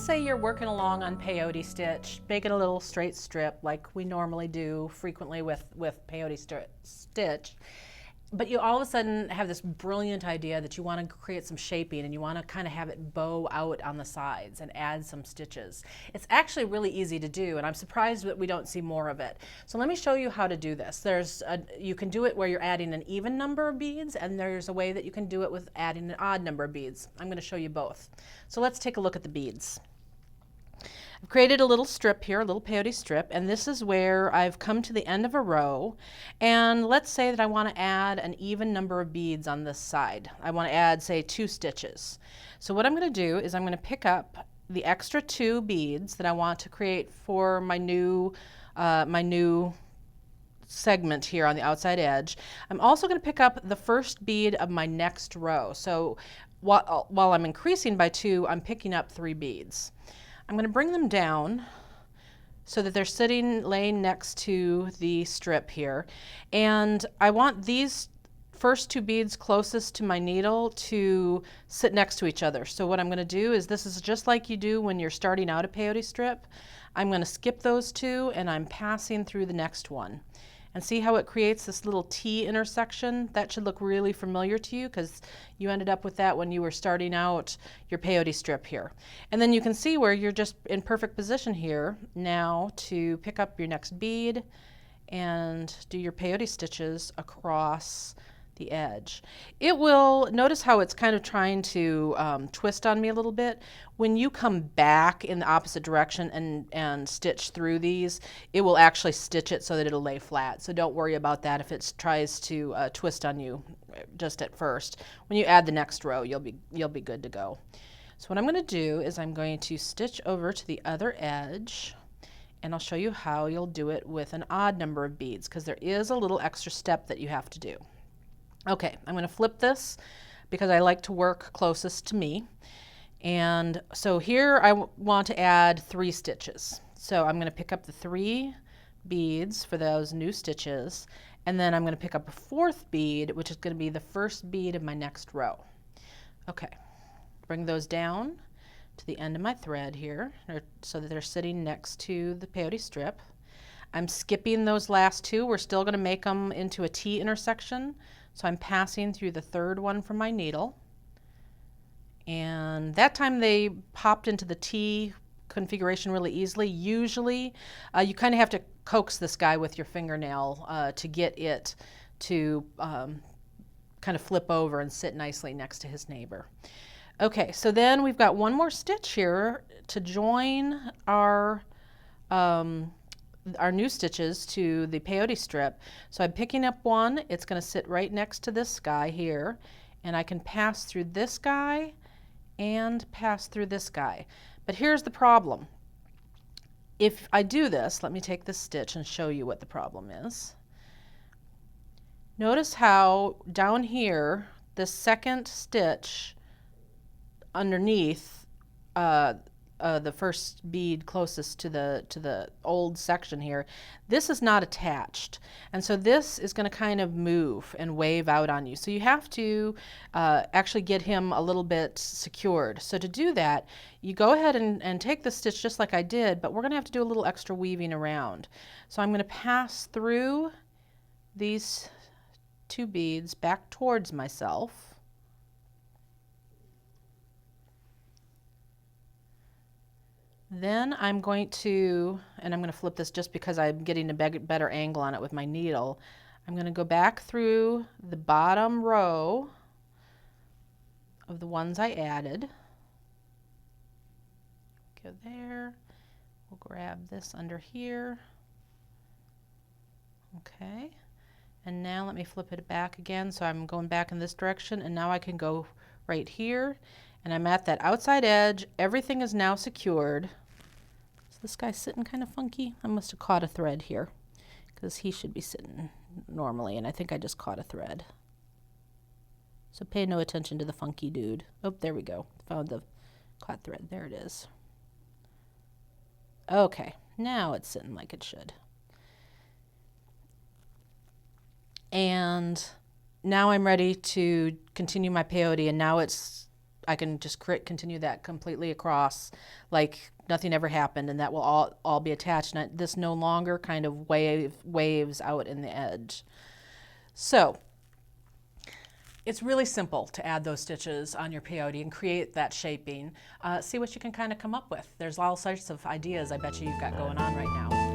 say you're working along on peyote stitch, making a little straight strip like we normally do frequently with peyote stitch, but you all of a sudden have this brilliant idea that you want to create some shaping and you want to kind of have it bow out on the sides and add some stitches. It's actually really easy to do, and I'm surprised that we don't see more of it. So let me show you how to do this. You can do it where you're adding an even number of beads, and there's a way that you can do it with adding an odd number of beads. I'm going to show you both. So let's take a look at the beads. I've created a little strip here, a little peyote strip, and this is where I've come to the end of a row, and let's say that I want to add an even number of beads on this side. I want to add, say, 2 stitches. So what I'm going to do is I'm going to pick up the extra 2 beads that I want to create for my new segment here on the outside edge. I'm also going to pick up the first bead of my next row. So while I'm increasing by 2, I'm picking up 3 beads. I'm going to bring them down so that they're laying next to the strip here. And I want these first 2 beads closest to my needle to sit next to each other. So what I'm going to do is, this is just like you do when you're starting out a peyote strip. I'm going to skip those 2 and I'm passing through the next one. And see how it creates this little T intersection? That should look really familiar to you because you ended up with that when you were starting out your peyote strip here. And then you can see where you're just in perfect position here now to pick up your next bead and do your peyote stitches across the edge. It will, notice how it's kind of trying to twist on me a little bit. When you come back in the opposite direction and stitch through these, it will actually stitch it so that it'll lay flat. So don't worry about that if it tries to twist on you just at first. When you add the next row, you'll be good to go. So what I'm going to do is I'm going to stitch over to the other edge, and I'll show you how you'll do it with an odd number of beads, because there is a little extra step that you have to do. Okay, I'm going to flip this because I like to work closest to me. And so here I want to add 3 stitches. So I'm going to pick up the 3 beads for those new stitches, and then I'm going to pick up a 4th bead, which is going to be the first bead of my next row. Okay, bring those down to the end of my thread here, so that they're sitting next to the peyote strip. I'm skipping those last 2. We're still going to make them into a T intersection. So I'm passing through the 3rd one from my needle. And that time they popped into the T configuration really easily. Usually you kind of have to coax this guy with your fingernail to get it to kind of flip over and sit nicely next to his neighbor. Okay, so then we've got one more stitch here to join our new stitches to the peyote strip. So I'm picking up one, it's going to sit right next to this guy here, and I can pass through this guy and pass through this guy. But here's the problem. If I do this, let me take this stitch and show you what the problem is. Notice how down here, the second stitch underneath the first bead closest to the old section here, this is not attached, and so this is going to kind of move and wave out on you. So you have to actually get him a little bit secured. So to do that, you go ahead and take the stitch just like I did, but we're going to have to do a little extra weaving around. So I'm going to pass through these 2 beads back towards myself. Then I'm going to, and I'm going to flip this just because I'm getting a better angle on it with my needle. I'm going to go back through the bottom row of the ones I added. Go there. We'll grab this under here. Okay. And now let me flip it back again. So I'm going back in this direction, and now I can go right here. And I'm at that outside edge. Everything is now secured. This guy's sitting kind of funky. I must have caught a thread here because he should be sitting normally, and I think I just caught a thread. So pay no attention to the funky dude. Oh, there we go. Found the caught thread. There it is. Okay, now it's sitting like it should. And now I'm ready to continue my peyote, and now it's I can just continue that completely across like nothing ever happened, and that will all be attached. And this no longer kind of waves out in the edge. So it's really simple to add those stitches on your peyote and create that shaping. See what you can kind of come up with. There's all sorts of ideas I bet you've got going on right now.